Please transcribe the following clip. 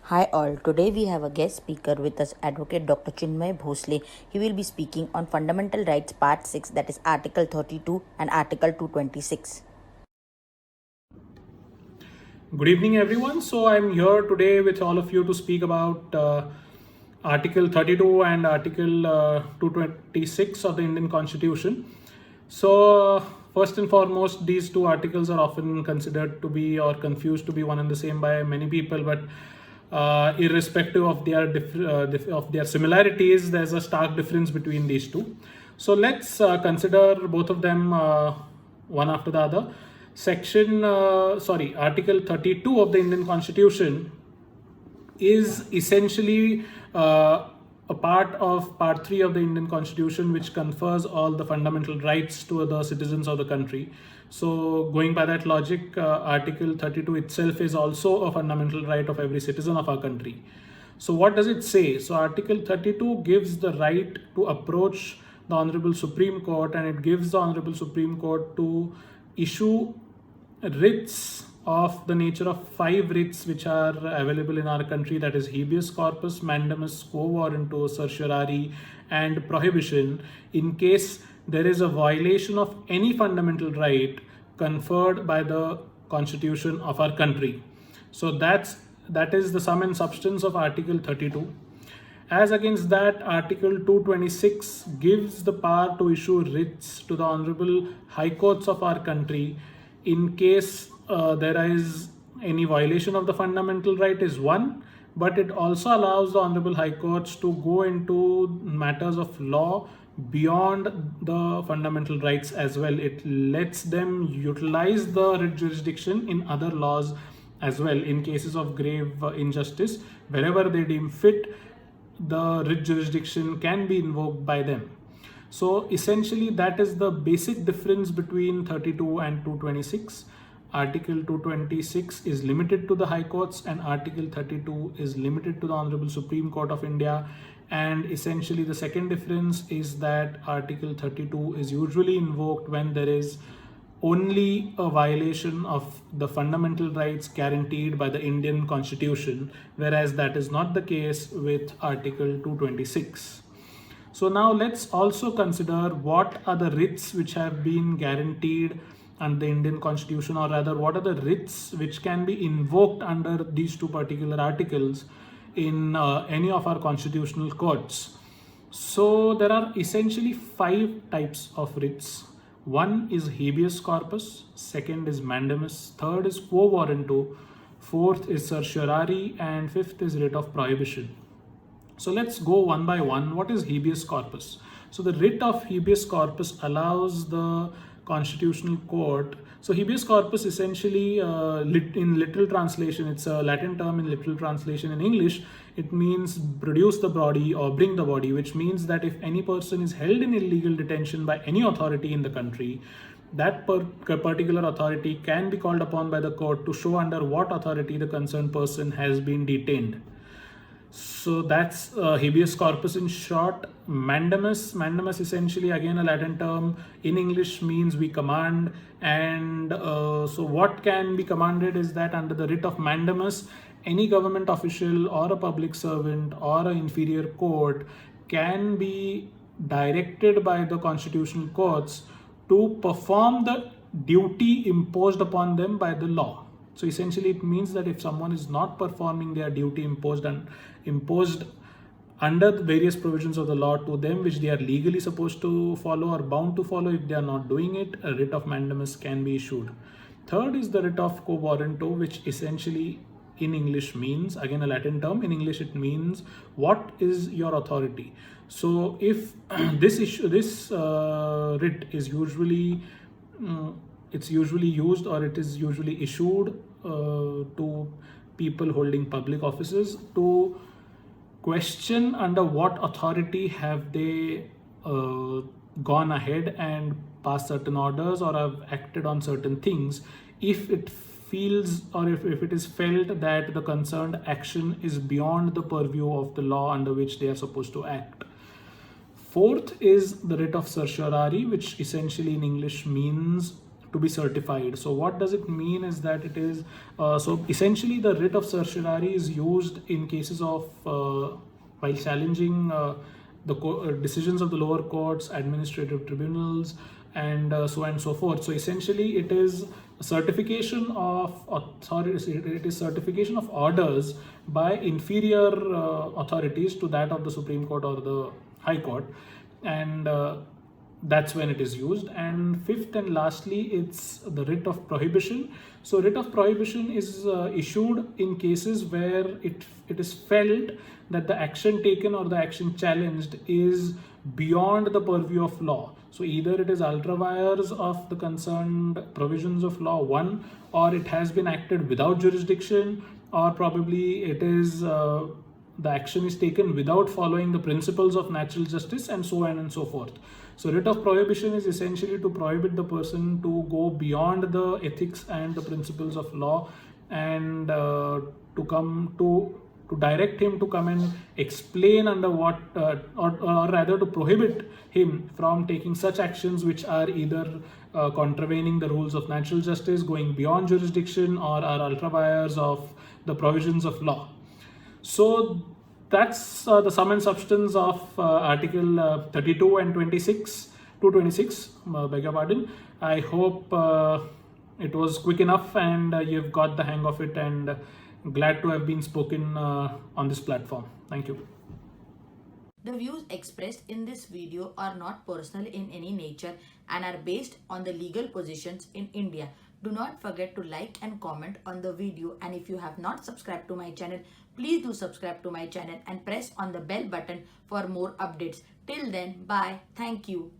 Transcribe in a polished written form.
Hi all, today we have a guest speaker with us, Advocate Dr. Chinmay Bhosale. He will be speaking on Fundamental Rights Part 6, that is Article 32 and Article 226. Good evening, everyone. So I'm here today with all of you to speak about Article 32 and Article 226 of the Indian Constitution. So, first and foremost, these two articles are often considered to be or confused to be one and the same by many people, but irrespective of their similarities, there's a stark difference between these two. So let's consider both of them one after the other. Article 32 of the Indian Constitution is essentially a part of Part 3 of the Indian Constitution, which confers all the fundamental rights to the citizens of the country. So, going by that logic, Article 32 itself is also a fundamental right of every citizen of our country. So, what does it say? So, Article 32 gives the right to approach the Honorable Supreme Court, and it gives the Honorable Supreme Court to issue writs of the nature of 5 writs which are available in our country, that is habeas corpus, mandamus, quo warranto, certiorari and prohibition, in case there is a violation of any fundamental right conferred by the constitution of our country. So that is the sum and substance of Article 32. As against that, Article 226 gives the power to issue writs to the Honorable High Courts of our country in case there is any violation of the fundamental right is one, but it also allows the Honorable High Courts to go into matters of law beyond the fundamental rights as well. It lets them utilize the writ jurisdiction in other laws as well in cases of grave injustice. Wherever they deem fit, the writ jurisdiction can be invoked by them. So essentially that is the basic difference between 32 and 226. Article 226 is limited to the High Courts and Article 32 is limited to the Honorable Supreme Court of India. And essentially the second difference is that Article 32 is usually invoked when there is only a violation of the fundamental rights guaranteed by the Indian Constitution, whereas that is not the case with Article 226. So now let's also consider what are the writs which have been guaranteed under the Indian Constitution, or rather what are the writs which can be invoked under these two particular articles in any of our constitutional courts. So there are essentially 5 types of writs. One is habeas corpus, second is mandamus, third is quo warranto, fourth is certiorari, and fifth is writ of prohibition. So let's go one by one. What is habeas corpus? So the writ of habeas corpus allows the constitutional court. So habeas corpus essentially in literal translation, it's a Latin term. In literal translation in English, it means produce the body or bring the body, which means that if any person is held in illegal detention by any authority in the country, that particular authority can be called upon by the court to show under what authority the concerned person has been detained. So that's habeas corpus in short. Mandamus essentially again a Latin term. In English means we command, and so what can be commanded is that under the writ of mandamus, any government official or a public servant or an inferior court can be directed by the constitutional courts to perform the duty imposed upon them by the law. So essentially it means that if someone is not performing their duty imposed under the various provisions of the law to them, which they are legally supposed to follow or bound to follow, if they are not doing it, a writ of mandamus can be issued. Third is the writ of quo warranto, which essentially in English means, again a Latin term, in English it means what is your authority. So if this writ is usually it's usually used or it is usually issued to people holding public offices to question under what authority have they gone ahead and passed certain orders or have acted on certain things, if it feels or if it is felt that the concerned action is beyond the purview of the law under which they are supposed to act. Fourth is the writ of certiorari, which essentially in English means to be certified. So what does it mean is that it is, so essentially the writ of certiorari is used in cases of, while challenging decisions of the lower courts, administrative tribunals, and so on and so forth. So essentially it is certification of authorities, it is certification of orders by inferior authorities to that of the Supreme Court or the High Court, and that's when it is used. And fifth and lastly, it's the writ of prohibition. So writ of prohibition is issued in cases where it is felt that the action taken or the action challenged is beyond the purview of law. So either it is ultra vires of the concerned provisions of law 1, or it has been acted without jurisdiction, or probably it is the action is taken without following the principles of natural justice, and so on and so forth. So writ of prohibition is essentially to prohibit the person to go beyond the ethics and the principles of law, and to direct him to come and explain under what, or rather to prohibit him from taking such actions which are either contravening the rules of natural justice, going beyond jurisdiction, or are ultra vires of the provisions of law. So that's the sum and substance of Article 32 and 26, 226, beg your pardon. I hope it was quick enough and you've got the hang of it, and glad to have been spoken on this platform. Thank you. The views expressed in this video are not personal in any nature and are based on the legal positions in India. Do not forget to like and comment on the video, and if you have not subscribed to my channel, please do subscribe to my channel and press on the bell button for more updates. Till then, bye. Thank you.